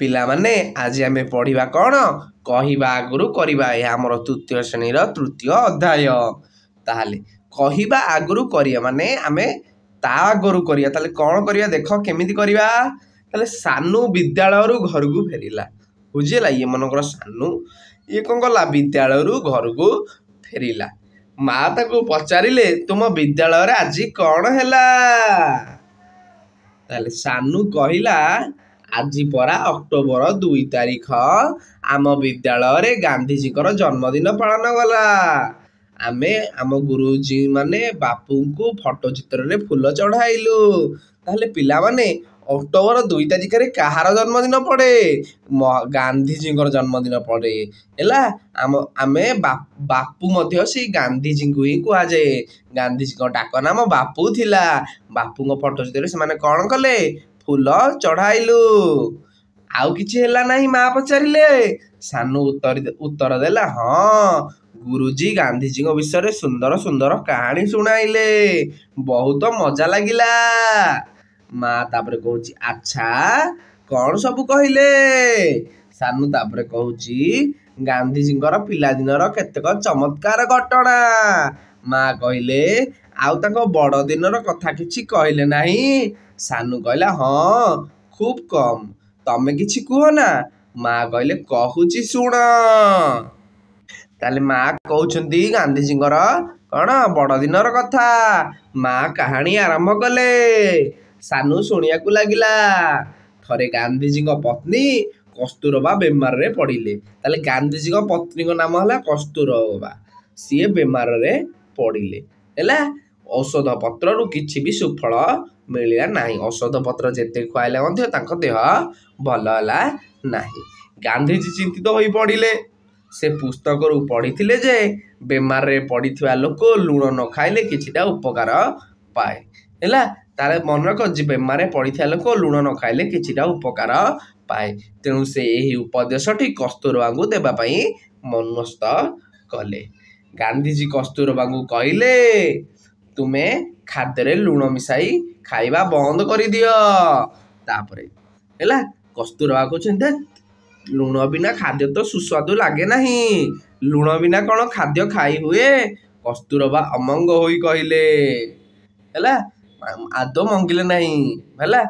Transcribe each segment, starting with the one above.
ପିଲାମାନେ ଆଜି ଆମେ ପଢିବା କ'ଣ? କହିବା ଆଗରୁ କରିବା। ଏହା ଆମର ତୃତୀୟ ଶ୍ରେଣୀର ତୃତୀୟ ଅଧ୍ୟାୟ। ତାହେଲେ କହିବା ଆଗରୁ କରିବା ମାନେ ଆମେ ତା ଆଗରୁ କରିବା। ତାହେଲେ କ'ଣ କରିବା ଦେଖ କେମିତି କରିବା? ତାହେଲେ ସାନୁ ବିଦ୍ୟାଳୟରୁ ଘରକୁ ଫେରିଲା। ବୁଝିଲା? ଇଏ ମନେକର ସାନୁ, ଇଏ କ'ଣ କଲା? ବିଦ୍ୟାଳୟରୁ ଘରକୁ ଫେରିଲା। ମା ତାକୁ ପଚାରିଲେ ତୁମ ବିଦ୍ୟାଳୟରେ ଆଜି କ'ଣ ହେଲା? ତାହେଲେ ସାନୁ କହିଲା ଆଜି ପରା ଅକ୍ଟୋବର 2 ତାରିଖ ଆମ ବିଦ୍ୟାଳୟରେ ଗାନ୍ଧିଜୀଙ୍କର ଜନ୍ମଦିନ ପାଳନ କଲା। ଆମେ ଆମ ଗୁରୁଜୀ ମାନେ ବାପୁଙ୍କୁ ଫଟୋ ଚିତ୍ରରେ ଫୁଲ ଚଢ଼ାଇଲୁ। ତାହେଲେ ପିଲାମାନେ ଅକ୍ଟୋବର 2 ତାରିଖରେ କାହାର ଜନ୍ମଦିନ ପଡ଼େ? ଗାନ୍ଧିଜୀଙ୍କର ଜନ୍ମଦିନ ପଡ଼େ। ହେଲା, ଆମେ ବାପୁ ମଧ୍ୟ ସେଇ ଗାନ୍ଧିଜୀଙ୍କୁ ହିଁ କୁହାଯାଏ। ଗାନ୍ଧିଜୀଙ୍କ ଡାକ ନାମ ବାପୁ ଥିଲା। ବାପୁଙ୍କ ଫଟୋ ଚିତ୍ରରେ ସେମାନେ କ'ଣ କଲେ? ଫୁଲ ଚଢ଼ାଇଲୁ। ଆଉ କିଛି ହେଲା ନାହିଁ? ମା ପଚାରିଲେ। ସାନୁ ଉତ୍ତର ଦେଲା, ହଁ, ଗୁରୁଜୀ ଗାନ୍ଧିଜୀଙ୍କ ବିଷୟରେ ସୁନ୍ଦର ସୁନ୍ଦର କାହାଣୀ ଶୁଣାଇଲେ। ବହୁତ ମଜା ଲାଗିଲା। ମା ତାପରେ କହୁଛି, ଆଚ୍ଛା କ'ଣ ସବୁ କହିଲେ? ସାନୁ ତାପରେ କହୁଛି ଗାନ୍ଧିଜୀଙ୍କର ପିଲାଦିନର କେତେକ ଚମତ୍କାର ଘଟଣା। ମା କହିଲେ, ଆଉ ତାଙ୍କ ବଡ଼ ଦିନର କଥା କିଛି କହିଲେ ନାହିଁ? ସାନୁ କହିଲା, ହଁ, ଖୁବ୍ କମ୍। ତମେ କିଛି କୁହ ନା? ମା କହିଲେ, କହୁଛି ଶୁଣ। ତାହେଲେ ମା କହୁଛନ୍ତି ଗାନ୍ଧିଜୀଙ୍କର କ'ଣ ବଡ଼ ଦିନର କଥା। ମା କାହାଣୀ ଆରମ୍ଭ କଲେ। ସାନୁ ଶୁଣିବାକୁ ଲାଗିଲା। ଥରେ ଗାନ୍ଧିଜୀଙ୍କ ପତ୍ନୀ କସ୍ତୁରବା ବେମାରରେ ପଡ଼ିଲେ। ତାହେଲେ ଗାନ୍ଧିଜୀଙ୍କ ପତ୍ନୀଙ୍କ ନାମ ହେଲା କସ୍ତୁରବା। ସିଏ ବେମାରରେ ପଡ଼ିଲେ। ହେଲା, ଔଷଧ ପତ୍ରରୁ କିଛି ବି ସୁଫଳ ମିଳିଲା ନାହିଁ। ଔଷଧ ପତ୍ର ଯେତେ ଖୁଆଇଲେ ମଧ୍ୟ ତାଙ୍କ ଦେହ ଭଲ ହେଲା ନାହିଁ। ଗାନ୍ଧିଜୀ ଚିନ୍ତିତ ହୋଇ ପଡ଼ିଲେ। ସେ ପୁସ୍ତକରୁ ପଢ଼ିଥିଲେ ଯେ ବେମାରରେ ପଡ଼ିଥିବା ଲୋକ ଲୁଣ ନ ଖାଇଲେ କିଛିଟା ଉପକାର ପାଏ। ହେଲା, ତାହେଲେ ମନେ ରଖ, ବେମାରରେ ପଡ଼ିଥିବା ଲୋକ ଲୁଣ ନ ଖାଇଲେ କିଛିଟା ଉପକାର ପାଏ। ତେଣୁ ସେ ଏହି ଉପଦେଶଟି କସ୍ତୁରବାଙ୍କୁ ଦେବା ପାଇଁ ମନସ୍ଥ କଲେ। ଗାନ୍ଧିଜୀ କସ୍ତୁରବାଙ୍କୁ କହିଲେ, ତୁମେ ଖାଦ୍ୟରେ ଲୁଣ ମିଶାଇ ଖାଇବା ବନ୍ଦ କରିଦିଅ। ତାପରେ ହେଲା, କସ୍ତୁରବା କହୁଛନ୍ତି, ଲୁଣ ବିନା ଖାଦ୍ୟ ତ ସୁସ୍ୱାଦୁ ଲାଗେ ନାହିଁ। ଲୁଣ ବିନା କ'ଣ ଖାଦ୍ୟ ଖାଇ ହୁଏ? କସ୍ତୁରବା ଅମଙ୍ଗ ହୋଇ କହିଲେ। ହେଲା, ଆଦୌ ମଙ୍ଗିଲେ ନାହିଁ। ହେଲା,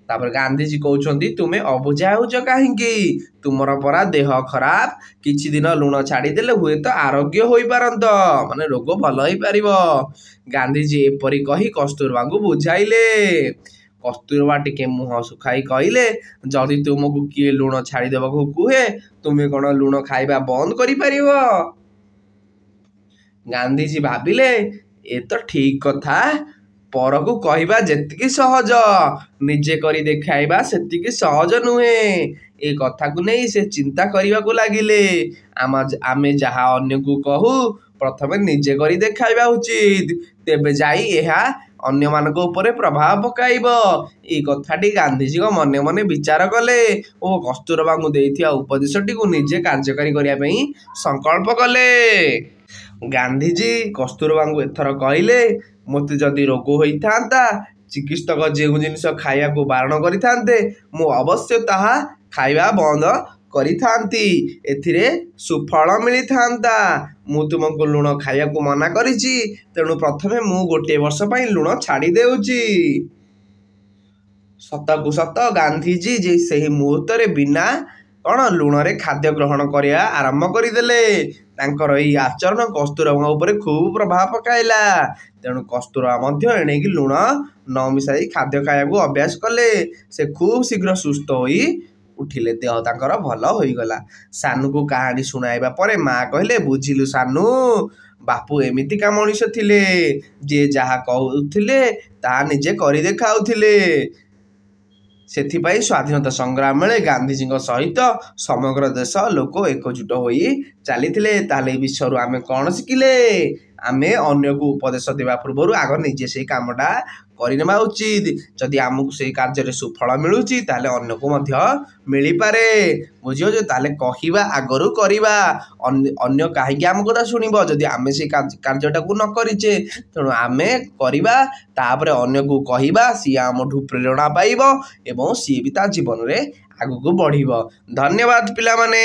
ତାପରେ ଗାନ୍ଧିଜୀ କହୁଛନ୍ତି, ତୁମେ ଅବୁଝା ହେଉଛ କାହିଁକି? ତୁମର ପରା ଦେହ ଖରାପ। କିଛି ଦିନ ଲୁଣ ଛାଡ଼ିଦେଲେ ହୁଏତ ଆରୋଗ୍ୟ ହୋଇପାରନ୍ତ, ମାନେ ରୋଗ ଭଲ ହେଇପାରିବ। ଗାନ୍ଧିଜୀ ଏପରି କହି କସ୍ତୁରବାଙ୍କୁ ବୁଝାଇଲେ। କସ୍ତୁରବା ଟିକେ ମୁହଁ ଶୁଖାଇ କହିଲେ, ଯଦି ତୁମକୁ କିଏ ଲୁଣ ଛାଡ଼ିଦେବାକୁ କୁହେ ତୁମେ କ'ଣ ଲୁଣ ଖାଇବା ବନ୍ଦ କରିପାରିବ? ଗାନ୍ଧିଜୀ ଭାବିଲେ, ଏ ତ ଠିକ୍ କଥା। ପରକୁ କହିବା ଯେତିକି ସହଜ, ନିଜେ କରି ଦେଖାଇବା ସେତିକି ସହଜ ନୁହେଁ। ଏ କଥାକୁ ନେଇ ସେ ଚିନ୍ତା କରିବାକୁ ଲାଗିଲେ। ଆମେ ଯାହା ଅନ୍ୟକୁ କହୁ ପ୍ରଥମେ ନିଜେ କରି ଦେଖାଇବା ଉଚିତ, ତେବେ ଯାଇ ଏହା ଅନ୍ୟମାନଙ୍କ ଉପରେ ପ୍ରଭାବ ପକାଇବ। ଏଇ କଥାଟି ଗାନ୍ଧିଜୀଙ୍କ ମନେ ମନେ ବିଚାର କଲେ ଓ କସ୍ତୁରବାଙ୍କୁ ଦେଇଥିବା ଉପଦେଶଟିକୁ ନିଜେ କାର୍ଯ୍ୟକାରୀ କରିବା ପାଇଁ ସଂକଳ୍ପ କଲେ। ଗାନ୍ଧିଜୀ କସ୍ତୁରବାଙ୍କୁ ଏଥର କହିଲେ, ମୋତେ ଯଦି ରୋଗ ହୋଇଥାନ୍ତା, ଚିକିତ୍ସକ ଯେଉଁ ଜିନିଷ ଖାଇବାକୁ ବାରଣ କରିଥାନ୍ତେ ମୁଁ ଅବଶ୍ୟ ତାହା ଖାଇବା ବନ୍ଦ କରିଥାନ୍ତି। ଏଥିରେ ସୁଫଳ ମିଳିଥାନ୍ତା। ମୁଁ ତୁମକୁ ଲୁଣ ଖାଇବାକୁ ମନା କରିଛି, ତେଣୁ ପ୍ରଥମେ ମୁଁ ଗୋଟିଏ ବର୍ଷ ପାଇଁ ଲୁଣ ଛାଡ଼ି ଦେଉଛି। ସତକୁ ସତ ଗାନ୍ଧିଜୀ ସେହି ମୁହୂର୍ତ୍ତରେ ବିନା ଲୁଣରେ ଖାଦ୍ୟ ଗ୍ରହଣ କରିବା ଆରମ୍ଭ କରିଦେଲେ। ତାଙ୍କର ଏହି ଆଚରଣ କସ୍ତୁରବାଙ୍କ ଉପରେ ଖୁବ୍ ପ୍ରଭାବ ପକାଇଲା। ତେଣୁ କସ୍ତୁରବା ମଧ୍ୟ ଏଣିକି ଲୁଣ ନ ମିଶାଇ ଖାଦ୍ୟ ଖାଇବାକୁ ଅଭ୍ୟାସ କଲେ। ସେ ଖୁବ୍ ଶୀଘ୍ର ସୁସ୍ଥ ହୋଇ ଉଠିଲେ। ଦେହ ତାଙ୍କର ଭଲ ହୋଇଗଲା। ସାନୁକୁ କାହାଣୀ ଶୁଣାଇବା ପରେ ମା କହିଲେ, ବୁଝିଲୁ ସାନୁ, ବାପୁ ଏମିତିକା ମଣିଷ ଥିଲେ, ଯିଏ ଯାହା କହୁଥିଲେ ତାହା ନିଜେ କରି ଦେଖାଉଥିଲେ। ସେଥିପାଇଁ ସ୍ୱାଧୀନତା ସଂଗ୍ରାମ ବେଳେ ଗାନ୍ଧିଜୀଙ୍କ ସହିତ ସମଗ୍ର ଦେଶ ଲୋକ ଏକଜୁଟ ହୋଇ ଚାଲିଥିଲେ। ତାହେଲେ ଏ ବିଷୟରୁ ଆମେ କ'ଣ ଶିଖିଲେ? ଆମେ ଅନ୍ୟକୁ ଉପଦେଶ ଦେବା ପୂର୍ବରୁ ଆଗ ନିଜେ ସେଇ କାମଟା କରିନେବା ଉଚିତ। ଯଦି ଆମକୁ ସେଇ କାର୍ଯ୍ୟରେ ସୁଫଳ ମିଳୁଛି ତାହେଲେ ଅନ୍ୟକୁ ମଧ୍ୟ ମିଳିପାରେ। ବୁଝିପାରୁଛ? ତାହେଲେ କହିବା ଆଗରୁ କରିବା। ଅନ୍ୟ କାହିଁକି ଆମ କଥା ଶୁଣିବ ଯଦି ଆମେ ସେଇ କାର୍ଯ୍ୟଟାକୁ ନ କରିଛେ? ତେଣୁ ଆମେ କରିବା, ତାପରେ ଅନ୍ୟକୁ କହିବା, ସିଏ ଆମଠୁ ପ୍ରେରଣା ପାଇବ ଏବଂ ସିଏ ବି ତା ଜୀବନରେ ଆଗକୁ ବଢ଼ିବ। ଧନ୍ୟବାଦ ପିଲାମାନେ।